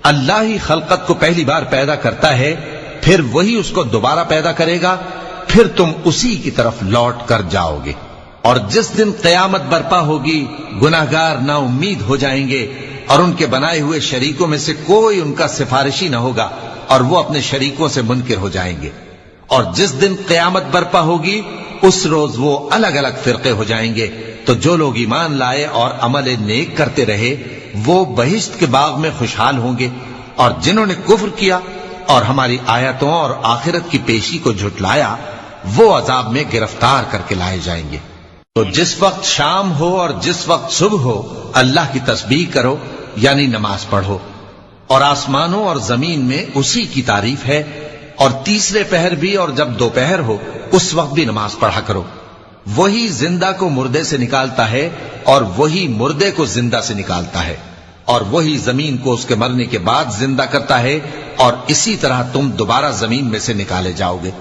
اللہ ہی خلقت کو پہلی بار پیدا کرتا ہے، پھر وہی اس کو دوبارہ پیدا کرے گا، پھر تم اسی کی طرف لوٹ کر جاؤ گے۔ اور جس دن قیامت برپا ہوگی، گناہگار نا امید ہو جائیں گے، اور ان کے بنائے ہوئے شریکوں میں سے کوئی ان کا سفارشی نہ ہوگا، اور وہ اپنے شریکوں سے منکر ہو جائیں گے۔ اور جس دن قیامت برپا ہوگی، اس روز وہ الگ الگ فرقے ہو جائیں گے، تو جو لوگ ایمان لائے اور عمل نیک کرتے رہے وہ بہشت کے باغ میں خوشحال ہوں گے، اور جنہوں نے کفر کیا اور ہماری آیتوں اور آخرت کی پیشی کو جھٹلایا وہ عذاب میں گرفتار کر کے لائے جائیں گے۔ تو جس وقت شام ہو اور جس وقت صبح ہو اللہ کی تسبیح کرو، یعنی نماز پڑھو، اور آسمانوں اور زمین میں اسی کی تعریف ہے، اور تیسرے پہر بھی اور جب دوپہر ہو اس وقت بھی نماز پڑھا کرو۔ وہی زندہ کو مردے سے نکالتا ہے اور وہی مردے کو زندہ سے نکالتا ہے، اور وہی زمین کو اس کے مرنے کے بعد زندہ کرتا ہے، اور اسی طرح تم دوبارہ زمین میں سے نکالے جاؤ گے۔